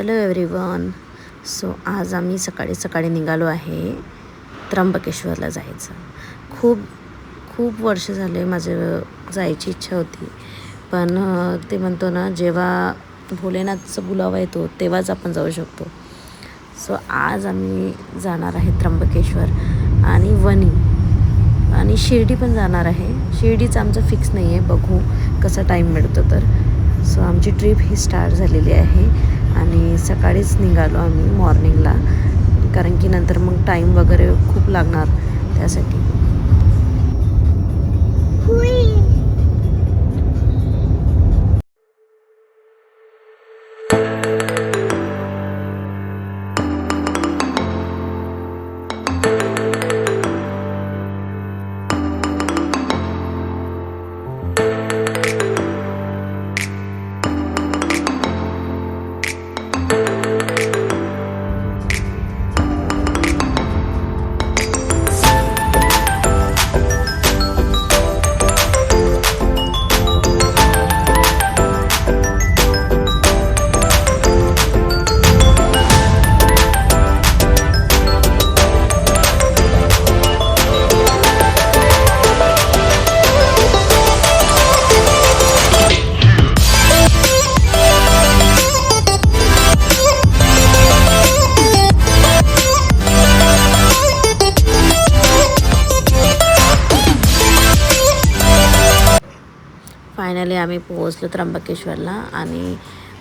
Hello everyone. So आज आम्ही सकाळी सकाळी निघालो आहे त्र्यंबकेश्वरला जायचं. खूप वर्ष झाले माझे जायची इच्छा होती, पण ते म्हणतो ना, जेव्हा भोलेनाथचा बुलावा येतो तेव्हाच आपण जाऊ शकतो. सो आज आम्ही जाणार आहे त्र्यंबकेश्वर आणि वणी आणि शिर्डी पण जाणार आहे. शिर्डीचं आमचं फिक्स नाही आहे, बघू कसा टाईम मिळतो तर. सो आमची ट्रिप ही स्टार्ट झालेली आहे आणि सकाळीच निघालो आम्ही मॉर्निंगला, कारण की नंतर मग टाईम वगैरे खूप लागणार त्यासाठी. फायनली आम्ही पोहोचलो त्र्यंबकेश्वरला आणि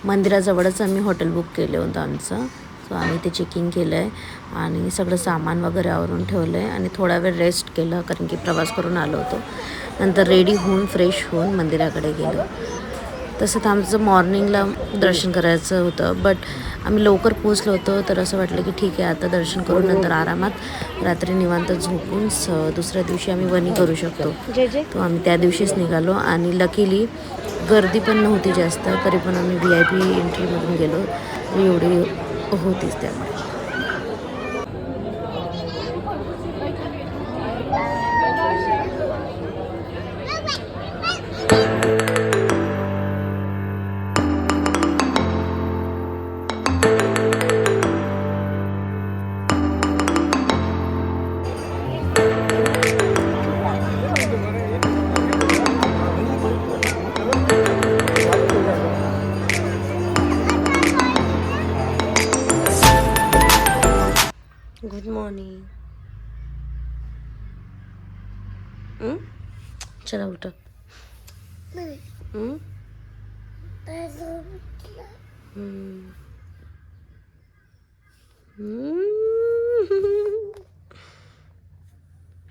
मंदिराजवळच आम्ही हॉटेल बुक केलं होतं आमचं. सो आम्ही ते चेकिंग केलं आहे आणि सगळं सामान वगैरे आवरून ठेवलं आहे आणि थोडा वेळ रेस्ट केलं, कारण की प्रवास करून आलो होतो. नंतर रेडी होऊन फ्रेश होऊन मंदिराकडे गेलो. तसं तर आमचं मॉर्निंगला दर्शन करायचं होतं, बट आम्ही लवकर पोचलो होतो, तर असं वाटलं की ठीक आहे आता दर्शन करून नंतर आरामात रात्री निवांत झोपून दुसऱ्या दिवशी आम्ही वणी करू शकतो. तो आम्ही त्या दिवशीच निघालो आणि लकीली गर्दी पण नव्हती जास्त, तरी पण आम्ही VIP एंट्रीमधून गेलो, एवढी होतीच त्यामुळे. Good morning. चला उठा.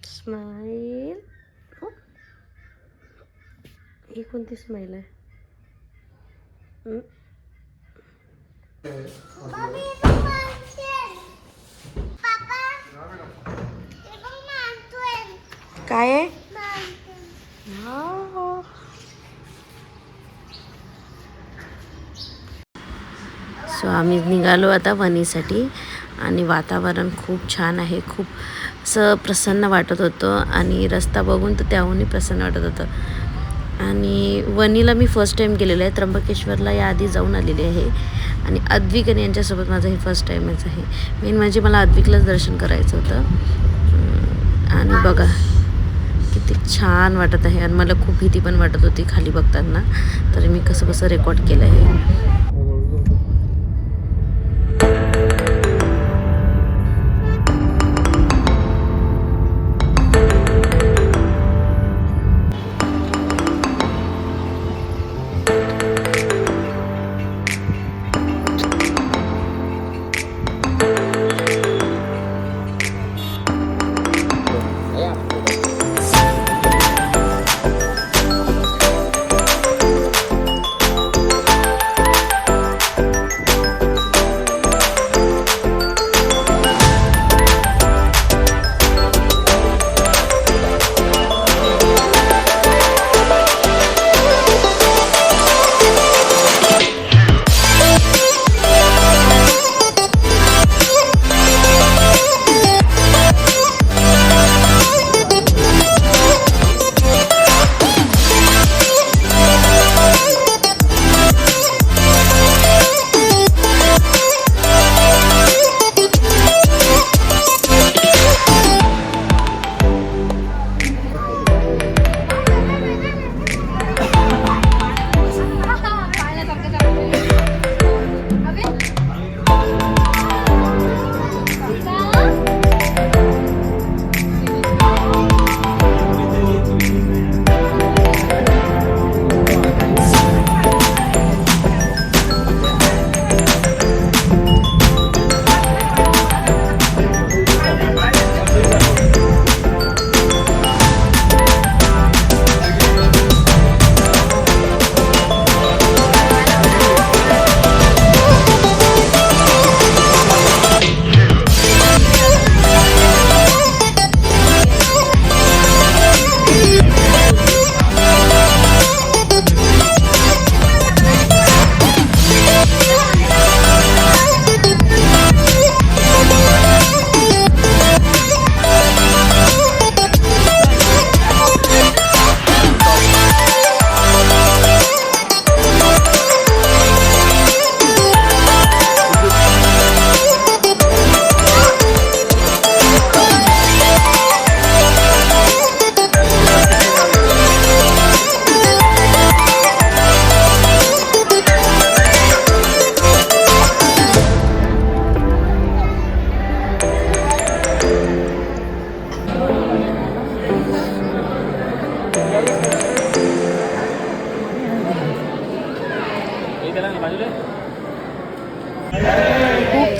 स्माईल. ही कोणती स्माईल आहे? काय आहे? सो आम्ही निघालो आता वणीसाठी आणि वातावरण खूप छान आहे. खूप असं प्रसन्न वाटत होतं आणि रस्ता बघून तर त्याहूनही प्रसन्न वाटत होतं. आणि वणीला मी फर्स्ट टाईम गेलेलं आहे. त्र्यंबकेश्वरला याआधी जाऊन आलेली आहे आणि अद्विक आणि यांच्यासोबत माझं हे फर्स्ट टाईमच आहे. मेन म्हणजे मला अद्विकलाच दर्शन करायचं होतं. आणि बघा किती छान वाटत आहे. आणि मला खूप भीती पण वाटत होती खाली बघताना, तर मी कसं रेकॉर्ड केलं आहे.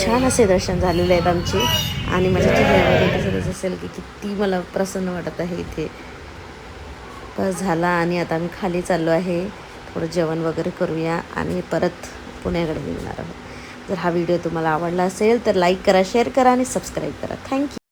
छान असे दर्शन झालेले आहेत आमचे आणि माझ्या चेहऱ्यावर दिसतच असेल की किती मला प्रसन्न वाटत आहे इथे. बस झाला आणि आता आम्ही खाली चाललो आहे. थोडं जेवण वगैरे करूया आणि परत पुण्याकडे निघणार आहोत. जर हा व्हिडिओ तुम्हाला आवडला असेल तर लाईक करा, शेअर करा आणि सबस्क्राईब करा. थँक्यू.